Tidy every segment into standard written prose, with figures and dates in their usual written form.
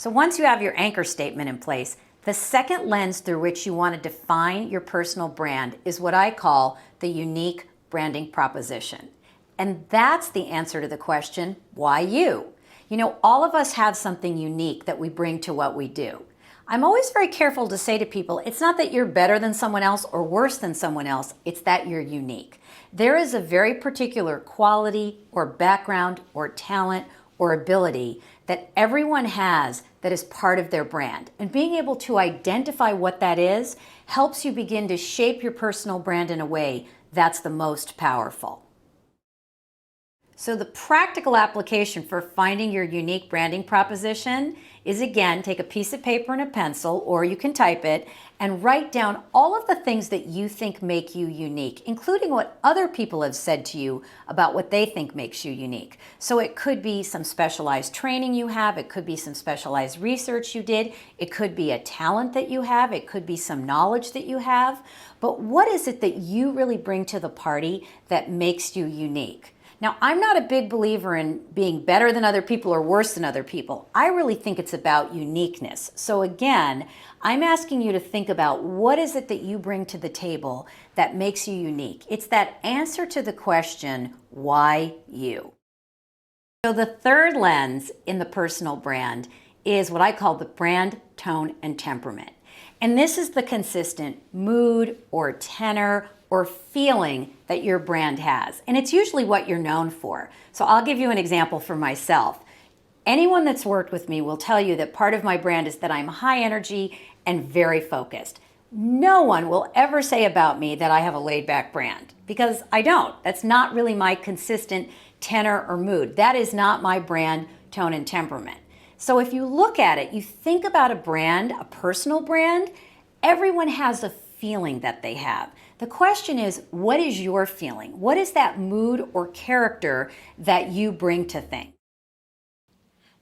So once you have your anchor statement in place, the second lens through which you want to define your personal brand is what I call the unique branding proposition. And that's the answer to the question, why you? You know, all of us have something unique that we bring to what we do. I'm always very careful to say to people, it's not that you're better than someone else or worse than someone else, it's that you're unique. There is a very particular quality or background or talent or ability that everyone has that is part of their brand. And being able to identify what that is helps you begin to shape your personal brand in a way that's the most powerful. So the practical application for finding your unique branding proposition is, again, take a piece of paper and a pencil, or you can type it, and write down all of the things that you think make you unique, including what other people have said to you about what they think makes you unique. So it could be some specialized training you have, it could be some specialized research you did, it could be a talent that you have, it could be some knowledge that you have. But what is it that you really bring to the party that makes you unique? Now, I'm not a big believer in being better than other people or worse than other people. I really think it's about uniqueness. So again, I'm asking you to think about what is it that you bring to the table that makes you unique. It's that answer to the question, why you? So the third lens in the personal brand is what I call the brand, tone, and temperament. And this is the consistent mood or tenor or feeling that your brand has. And it's usually what you're known for. So I'll give you an example for myself. Anyone that's worked with me will tell you that part of my brand is that I'm high energy and very focused. No one will ever say about me that I have a laid back brand, because I don't. That's not really my consistent tenor or mood. That is not my brand, tone, and temperament. So if you look at it, you think about a brand, a personal brand, everyone has a feeling that they have. The question is, what is your feeling? What is that mood or character that you bring to things?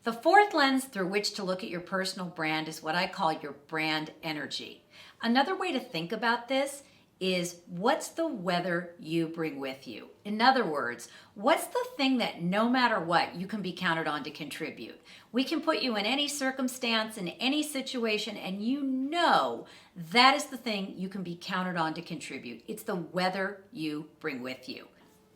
The fourth lens through which to look at your personal brand is what I call your brand energy. Another way to think about this is, what's the weather you bring with you? In other words, what's the thing that no matter what, you can be counted on to contribute? We can put you in any circumstance, in any situation, and you know that is the thing you can be counted on to contribute. It's the weather you bring with you.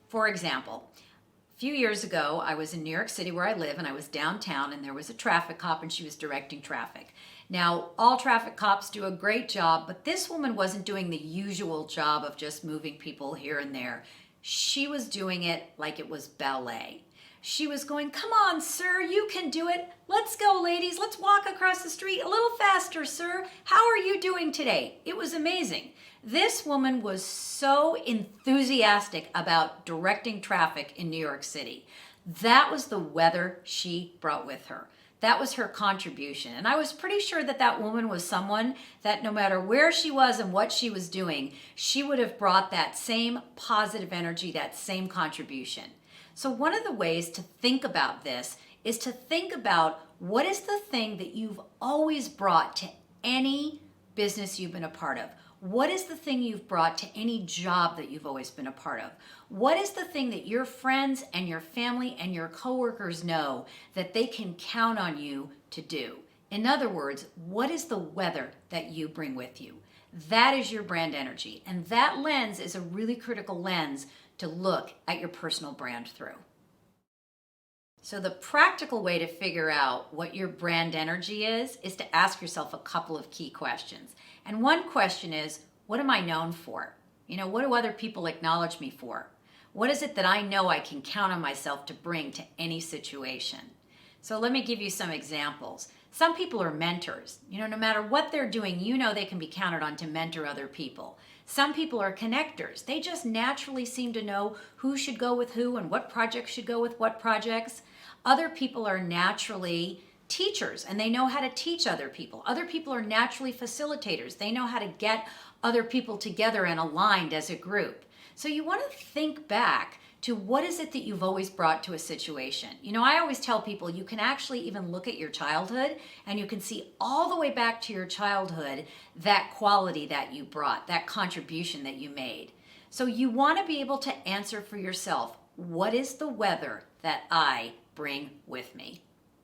For example, a few years ago, I was in New York City where I live, and I was downtown, and there was a traffic cop, and she was directing traffic. Now, all traffic cops do a great job, but this woman wasn't doing the usual job of just moving people here and there. She was doing it like it was ballet. She was going, "Come on, sir, you can do it. Let's go, ladies. Let's walk across the street a little faster, sir. How are you doing today?" It was amazing. This woman was so enthusiastic about directing traffic in New York City. That was the weather she brought with her. That was her contribution. And I was pretty sure that that woman was someone that no matter where she was and what she was doing, she would have brought that same positive energy, that same contribution. So one of the ways to think about this is to think about, what is the thing that you've always brought to any business you've been a part of? What is the thing you've brought to any job that you've always been a part of? What is the thing that your friends and your family and your coworkers know that they can count on you to do? In other words, what is the weather that you bring with you? That is your brand energy. And that lens is a really critical lens to look at your personal brand through. So the practical way to figure out what your brand energy is to ask yourself a couple of key questions. And one question is, what am I known for? You know, what do other people acknowledge me for? What is it that I know I can count on myself to bring to any situation? So let me give you some examples. Some people are mentors. You know, no matter what they're doing, you know they can be counted on to mentor other people. Some people are connectors. They just naturally seem to know who should go with who and what projects should go with what projects. Other people are naturally teachers, and they know how to teach other people. Other people are naturally facilitators. They know how to get other people together and aligned as a group. So you want to think back to, what is it that you've always brought to a situation? You know, I always tell people, you can actually even look at your childhood and you can see all the way back to your childhood that quality that you brought, that contribution that you made. So you want to be able to answer for yourself, what is the weather that I bring with me?